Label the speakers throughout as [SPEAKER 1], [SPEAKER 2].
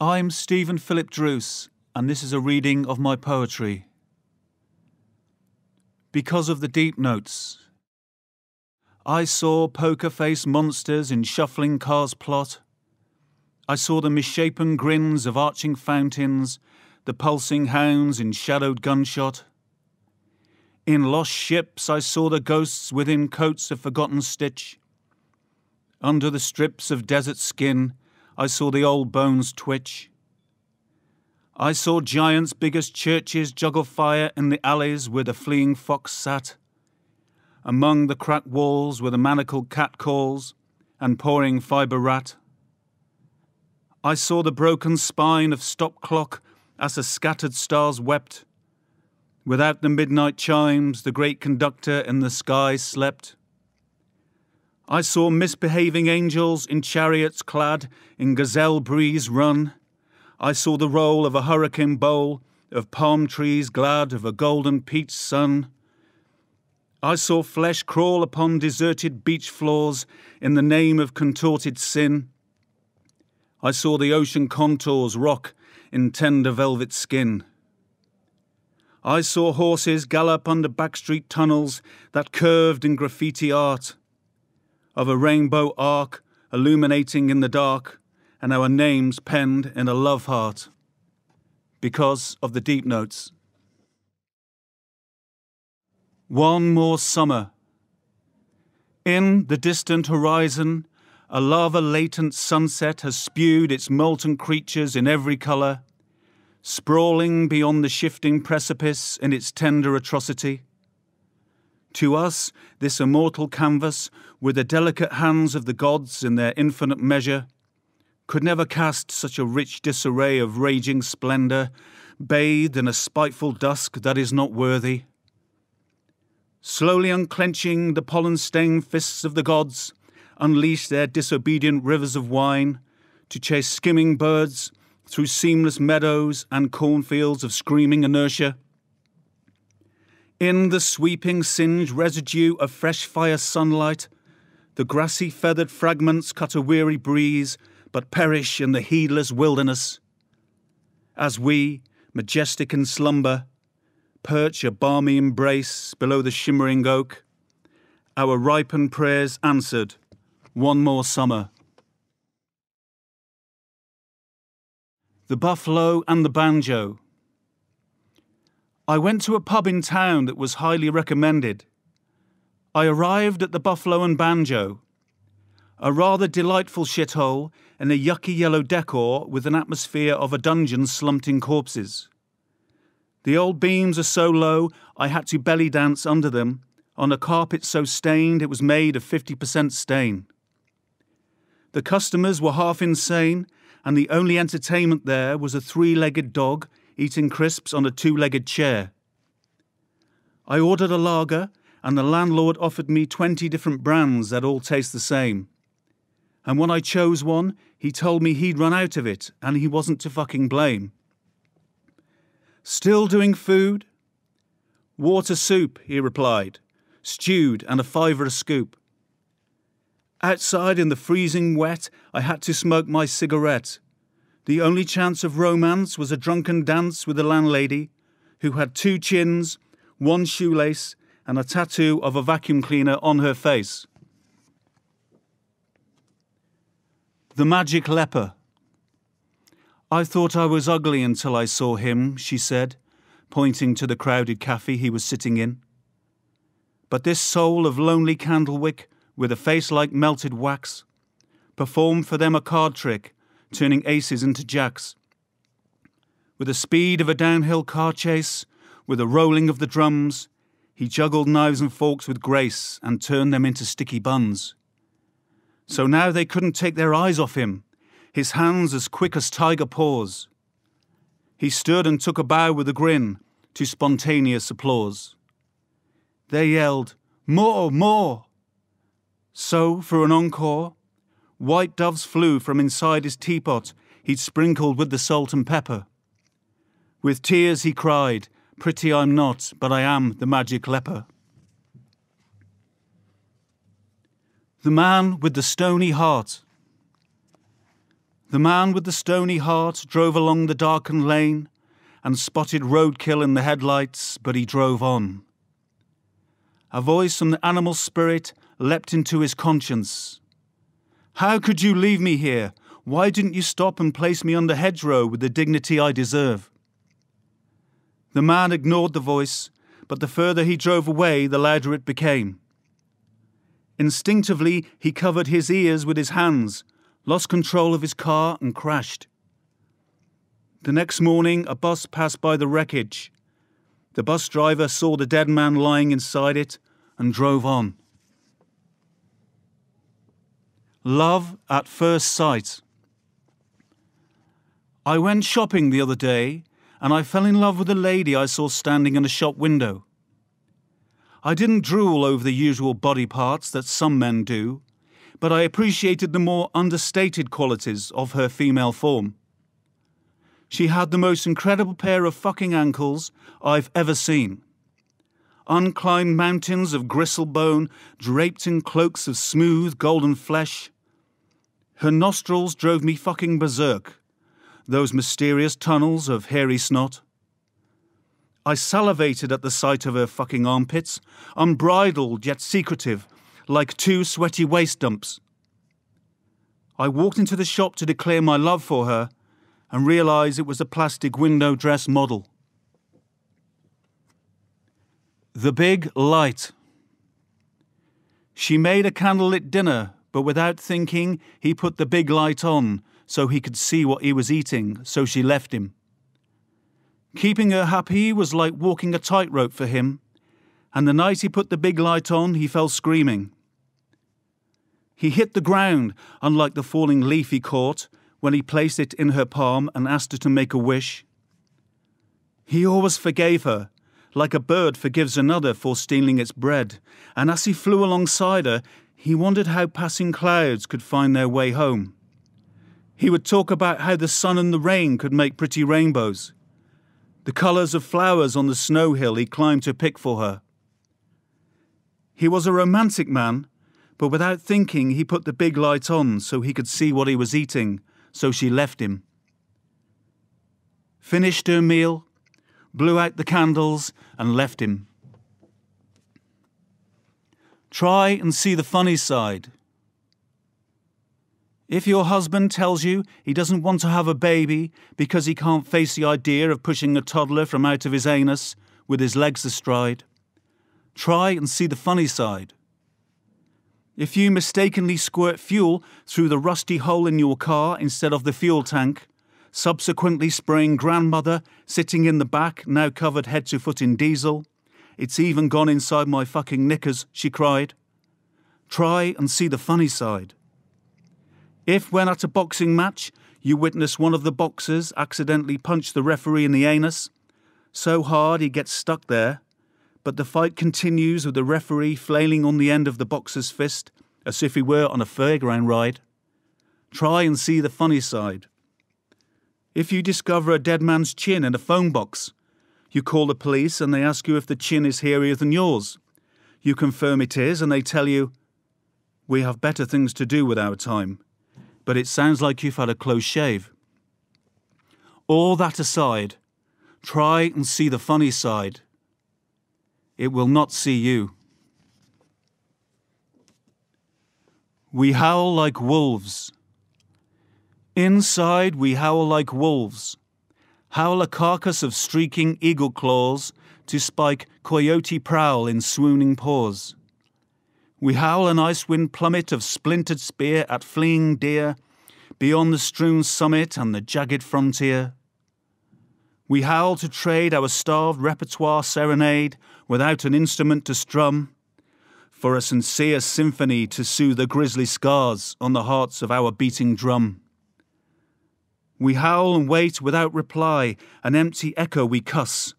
[SPEAKER 1] I'm Stephen Philip Druce, and this is a reading of my poetry. Because of the deep notes. I saw poker-faced monsters in shuffling cars plot. I saw the misshapen grins of arching fountains, the pulsing hounds in shadowed gunshot. In lost ships I saw the ghosts within coats of forgotten stitch. Under the strips of desert skin I saw the old bones twitch. I saw giants big as churches juggle fire in the alleys where the fleeing fox sat. Among the cracked walls where the manacled cat calls and pouring fibre rat. I saw the broken spine of stop clock as the scattered stars wept. Without the midnight chimes, the great conductor in the sky slept. I saw misbehaving angels in chariots clad in gazelle breeze run. I saw the roll of a hurricane bowl of palm trees glad of a golden peach sun. I saw flesh crawl upon deserted beach floors in the name of contorted sin. I saw the ocean contours rock in tender velvet skin. I saw horses gallop under backstreet tunnels that curved in graffiti art, of a rainbow arc illuminating in the dark, and our names penned in a love heart. Because of the deep notes. One more summer. In the distant horizon, a lava-latent sunset has spewed its molten creatures in every colour, sprawling beyond the shifting precipice in its tender atrocity. To us, this immortal canvas, with the delicate hands of the gods in their infinite measure, could never cast such a rich disarray of raging splendour, bathed in a spiteful dusk that is not worthy. Slowly unclenching the pollen-stained fists of the gods, unleash their disobedient rivers of wine to chase skimming birds through seamless meadows and cornfields of screaming inertia. In the sweeping singed residue of fresh fire sunlight, the grassy feathered fragments cut a weary breeze, but perish in the heedless wilderness. As we, majestic in slumber, perch a balmy embrace below the shimmering oak, our ripened prayers answered, one more summer. The Buffalo and the Banjo. I went to a pub in town that was highly recommended. I arrived at the Buffalo and Banjo, a rather delightful shithole in a yucky yellow decor with an atmosphere of a dungeon slumped in corpses. The old beams are so low I had to belly dance under them on a carpet so stained it was made of 50% stain. The customers were half insane, and the only entertainment there was a three-legged dog eating crisps on a two-legged chair. I ordered a lager, and the landlord offered me 20 different brands that all taste the same. And when I chose one, he told me he'd run out of it, and he wasn't to fucking blame. Still doing food? Water soup, he replied, stewed and a $5 a scoop. Outside in the freezing wet, I had to smoke my cigarette. The only chance of romance was a drunken dance with the landlady, who had 2 chins, 1 shoelace, and a tattoo of a vacuum cleaner on her face. The Magic Leper. I thought I was ugly until I saw him, she said, pointing to the crowded cafe he was sitting in. But this soul of lonely candlewick, with a face like melted wax, performed for them a card trick, turning aces into jacks. With the speed of a downhill car chase, with the rolling of the drums, he juggled knives and forks with grace and turned them into sticky buns. So now they couldn't take their eyes off him, his hands as quick as tiger paws. He stood and took a bow with a grin to spontaneous applause. They yelled, "More, more!" So, for an encore, white doves flew from inside his teapot he'd sprinkled with the salt and pepper. With tears he cried, "Pretty I'm not, but I am the magic leper." The Man with the Stony Heart. The man with the stony heart drove along the darkened lane and spotted roadkill in the headlights, but he drove on. A voice from the animal spirit leapt into his conscience. How could you leave me here? Why didn't you stop and place me under hedgerow with the dignity I deserve? The man ignored the voice, but the further he drove away, the louder it became. Instinctively, he covered his ears with his hands, lost control of his car and crashed. The next morning, a bus passed by the wreckage. The bus driver saw the dead man lying inside it and drove on. Love at first sight. I went shopping the other day and I fell in love with a lady I saw standing in a shop window. I didn't drool over the usual body parts that some men do, but I appreciated the more understated qualities of her female form. She had the most incredible pair of fucking ankles I've ever seen. Unclimbed mountains of gristle bone draped in cloaks of smooth golden flesh. Her nostrils drove me fucking berserk, those mysterious tunnels of hairy snot. I salivated at the sight of her fucking armpits, unbridled yet secretive, like two sweaty waste dumps. I walked into the shop to declare my love for her and realised it was a plastic window dress model. The big light. She made a candlelit dinner, but without thinking, he put the big light on so he could see what he was eating, so she left him. Keeping her happy was like walking a tightrope for him, and the night he put the big light on, he fell screaming. He hit the ground, unlike the falling leaf he caught when he placed it in her palm and asked her to make a wish. He always forgave her, like a bird forgives another for stealing its bread, and as he flew alongside her, he wondered how passing clouds could find their way home. He would talk about how the sun and the rain could make pretty rainbows, the colours of flowers on the snow hill he climbed to pick for her. He was a romantic man, but without thinking he put the big light on so he could see what he was eating, so she left him. Finished her meal, blew out the candles and left him. Try and see the funny side. If your husband tells you he doesn't want to have a baby because he can't face the idea of pushing a toddler from out of his anus with his legs astride, try and see the funny side. If you mistakenly squirt fuel through the rusty hole in your car instead of the fuel tank, subsequently spraying grandmother sitting in the back, now covered head to foot in diesel, it's even gone inside my fucking knickers, she cried. Try and see the funny side. If, when at a boxing match, you witness one of the boxers accidentally punch the referee in the anus, so hard he gets stuck there, but the fight continues with the referee flailing on the end of the boxer's fist, as if he were on a fairground ride, try and see the funny side. If you discover a dead man's chin in a phone box, you call the police and they ask you if the chin is hairier than yours. You confirm it is and they tell you, "We have better things to do with our time, but it sounds like you've had a close shave." All that aside, try and see the funny side. It will not see you. We howl like wolves. Inside we howl like wolves. Howl a carcass of streaking eagle claws to spike coyote prowl in swooning paws. We howl an ice wind plummet of splintered spear at fleeing deer beyond the strewn summit and the jagged frontier. We howl to trade our starved repertoire serenade without an instrument to strum, for a sincere symphony to soothe the grisly scars on the hearts of our beating drum. We howl and wait without reply, an empty echo we cuss,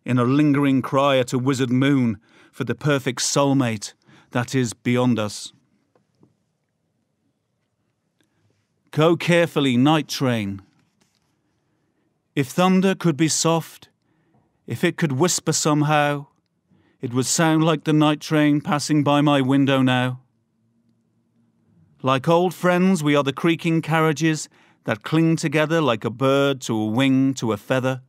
[SPEAKER 1] in a lingering cry at a wizard moon for the perfect soulmate that is beyond us. Go carefully, night train. If thunder could be soft, if it could whisper somehow, it would sound like the night train passing by my window now. Like old friends, we are the creaking carriages that cling together like a bird to a wing to a feather.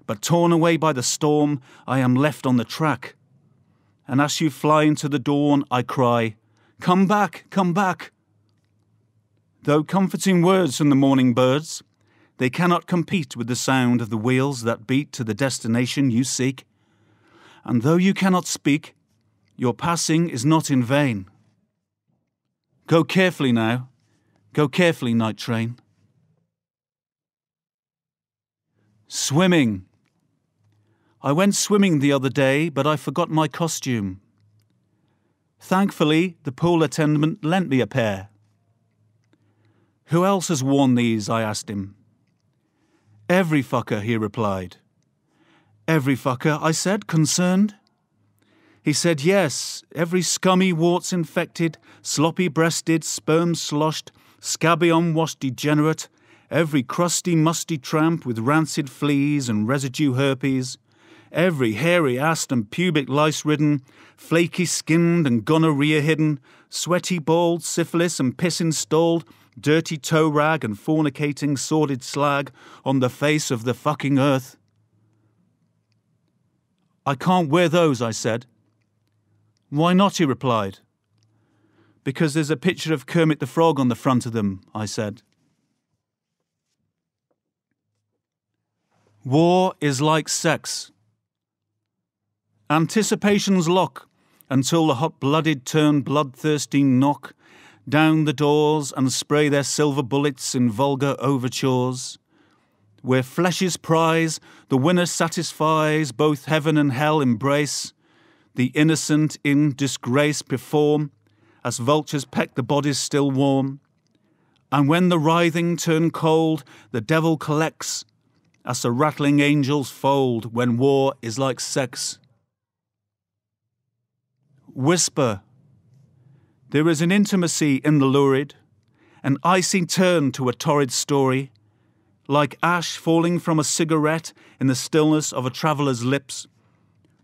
[SPEAKER 1] But torn away by the storm, I am left on the track. And as you fly into the dawn, I cry, "Come back, come back." Though comforting words from the morning birds, they cannot compete with the sound of the wheels that beat to the destination you seek. And though you cannot speak, your passing is not in vain. Go carefully now. Go carefully, night train. Swimming. I went swimming the other day, but I forgot my costume. Thankfully, the pool attendant lent me a pair. "Who else has worn these?" I asked him. "Every fucker," he replied. "Every fucker?" I said, concerned. He said, "Yes, every scummy, warts-infected, sloppy-breasted, sperm-sloshed, scabby, unwashed degenerate, every crusty, musty tramp with rancid fleas and residue herpes, every hairy-assed and pubic lice-ridden, flaky-skinned and gonorrhea-hidden, sweaty-bald, syphilis and piss-installed, dirty toe-rag and fornicating, sordid slag on the face of the fucking earth." "I can't wear those," I said. "Why not?" he replied. "Because there's a picture of Kermit the Frog on the front of them," I said. War is like sex. Anticipation's lock until the hot-blooded turn bloodthirsty knock down the doors and spray their silver bullets in vulgar overtures. Where flesh's prize, the winner satisfies, both heaven and hell embrace, the innocent in disgrace perform, as vultures peck the bodies still warm. And when the writhing turn cold, the devil collects, as the rattling angels fold, when war is like sex. Whisper. There is an intimacy in the lurid, an icy turn to a torrid story, like ash falling from a cigarette in the stillness of a traveller's lips,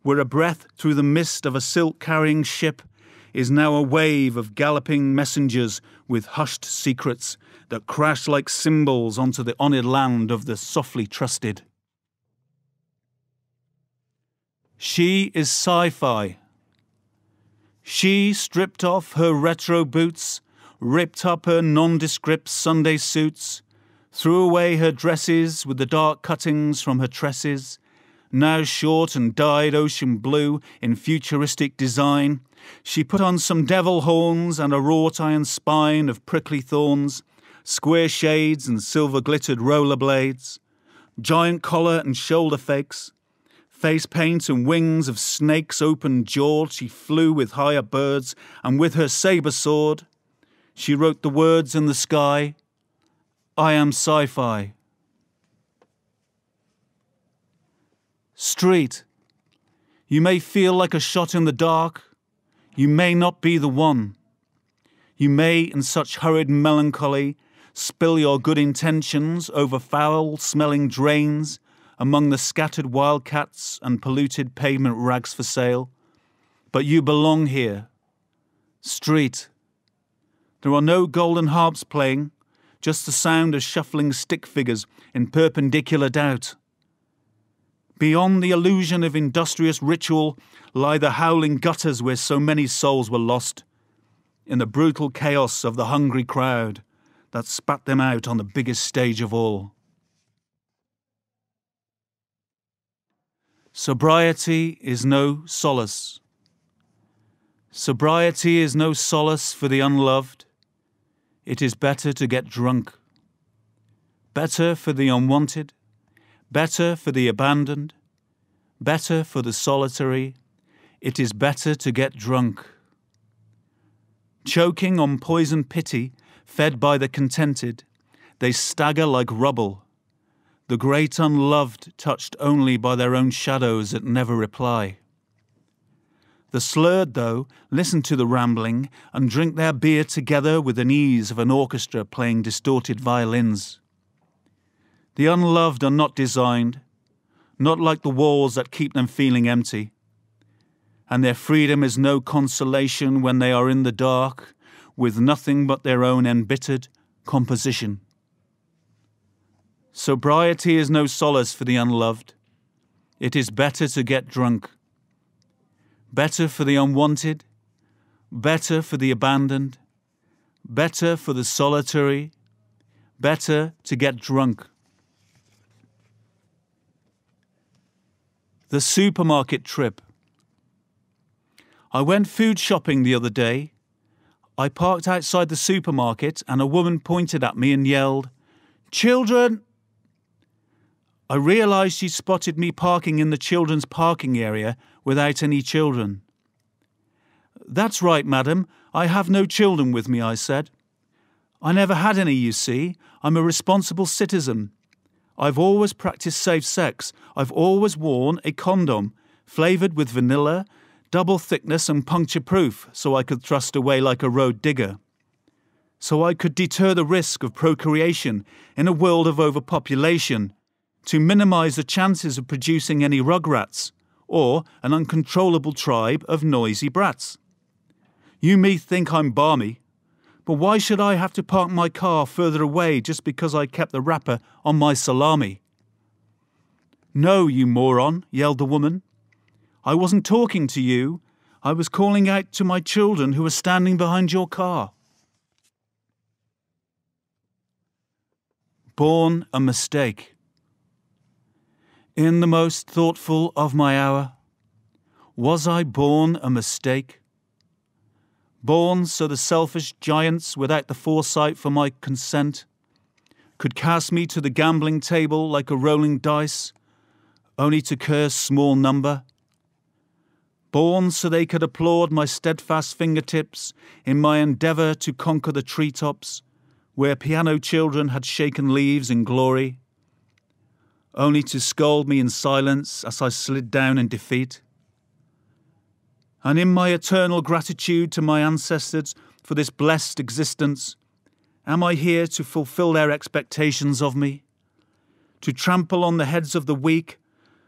[SPEAKER 1] where a breath through the mist of a silk-carrying ship is now a wave of galloping messengers with hushed secrets that crash like cymbals onto the honoured land of the softly trusted. She is sci-fi. She stripped off her retro boots, ripped up her nondescript Sunday suits, threw away her dresses with the dark cuttings from her tresses, now short and dyed ocean blue in futuristic design. She put on some devil horns and a wrought iron spine of prickly thorns, square shades and silver-glittered rollerblades, giant collar and shoulder fakes, face paint and wings of snakes open-jawed. She flew with higher birds, and with her saber sword, she wrote the words in the sky, "I am sci-fi." Street. You may feel like a shot in the dark. You may not be the one. You may, in such hurried melancholy, spill your good intentions over foul-smelling drains among the scattered wildcats and polluted pavement rags for sale. But you belong here. Street. There are no golden harps playing, just the sound of shuffling stick figures in perpendicular doubt. Beyond the illusion of industrious ritual lie the howling gutters where so many souls were lost, in the brutal chaos of the hungry crowd that spat them out on the biggest stage of all. Sobriety is no solace. Sobriety is no solace for the unloved. It is better to get drunk. Better for the unwanted. Better for the abandoned. Better for the solitary. It is better to get drunk. Choking on poison pity, fed by the contented, they stagger like rubble, the great unloved touched only by their own shadows that never reply. The slurred, though, listen to the rambling and drink their beer together with an ease of an orchestra playing distorted violins. The unloved are not designed, not like the walls that keep them feeling empty, and their freedom is no consolation when they are in the dark with nothing but their own embittered composition. Sobriety is no solace for the unloved. It is better to get drunk. Better for the unwanted, better for the abandoned, better for the solitary, better to get drunk. The supermarket trip. I went food shopping the other day. I parked outside the supermarket and a woman pointed at me and yelled, "Children!" I realised she spotted me parking in the children's parking area without any children. "That's right, madam. I have no children with me," I said. "I never had any, you see. I'm a responsible citizen. I've always practiced safe sex. I've always worn a condom, flavoured with vanilla, double thickness and puncture-proof, so I could thrust away like a road digger. So I could deter the risk of procreation in a world of overpopulation, to minimise the chances of producing any rugrats, or an uncontrollable tribe of noisy brats. You may think I'm balmy, but why should I have to park my car further away just because I kept the wrapper on my salami?" "No, you moron," yelled the woman. "I wasn't talking to you. I was calling out to my children who were standing behind your car." Born a mistake. In the most thoughtful of my hour, was I born a mistake? Born so the selfish giants, without the foresight for my consent, could cast me to the gambling table like a rolling dice, only to curse small number? Born so they could applaud my steadfast fingertips in my endeavour to conquer the treetops, where piano children had shaken leaves in glory, only to scold me in silence as I slid down in defeat? And in my eternal gratitude to my ancestors for this blessed existence, am I here to fulfill their expectations of me? To trample on the heads of the weak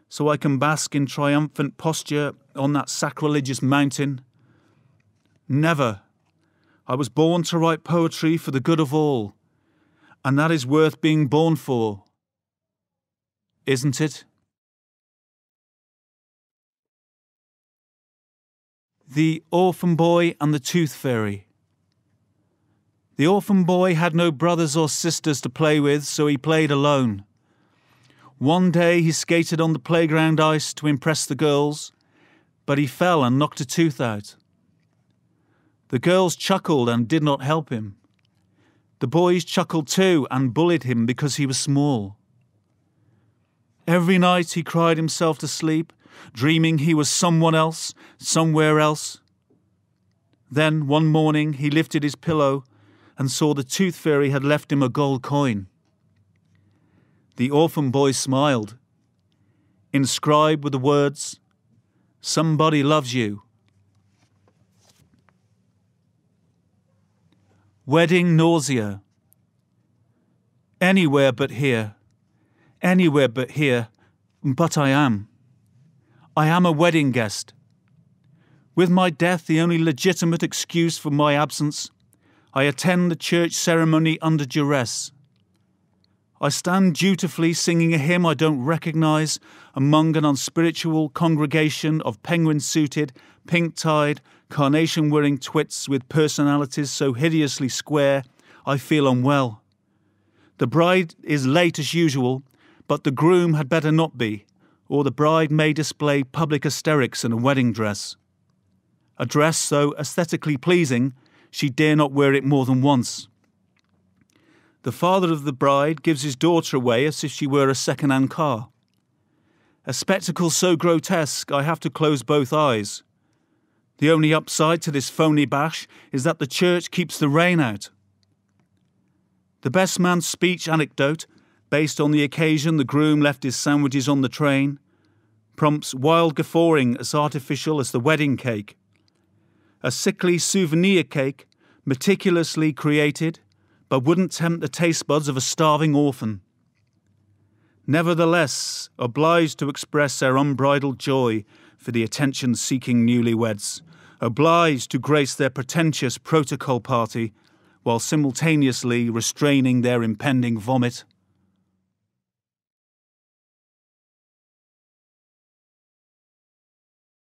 [SPEAKER 1] so I can bask in triumphant posture on that sacrilegious mountain? Never. I was born to write poetry for the good of all, and that is worth being born for. Isn't it? The Orphan Boy and the Tooth Fairy. The orphan boy had no brothers or sisters to play with, so he played alone. One day he skated on the playground ice to impress the girls, but he fell and knocked a tooth out. The girls chuckled and did not help him. The boys chuckled too and bullied him because he was small. Every night he cried himself to sleep, dreaming he was someone else, somewhere else. Then one morning he lifted his pillow and saw the Tooth Fairy had left him a gold coin. The orphan boy smiled, inscribed with the words, "Somebody loves you." Wedding nausea. Anywhere but here. Anywhere but here. But I am. I am a wedding guest. With my death the only legitimate excuse for my absence, I attend the church ceremony under duress. I stand dutifully singing a hymn I don't recognise among an unspiritual congregation of penguin-suited, pink-tied, carnation-wearing twits with personalities so hideously square I feel unwell. The bride is late as usual, but the groom had better not be, or the bride may display public hysterics in a wedding dress. A dress so aesthetically pleasing, she dare not wear it more than once. The father of the bride gives his daughter away as if she were a second-hand car. A spectacle so grotesque I have to close both eyes. The only upside to this phony bash is that the church keeps the rain out. The best man's speech anecdote, based on the occasion the groom left his sandwiches on the train, prompts wild guffawing as artificial as the wedding cake. A sickly souvenir cake, meticulously created, but wouldn't tempt the taste buds of a starving orphan. Nevertheless, obliged to express their unbridled joy for the attention-seeking newlyweds, obliged to grace their pretentious protocol party, while simultaneously restraining their impending vomit.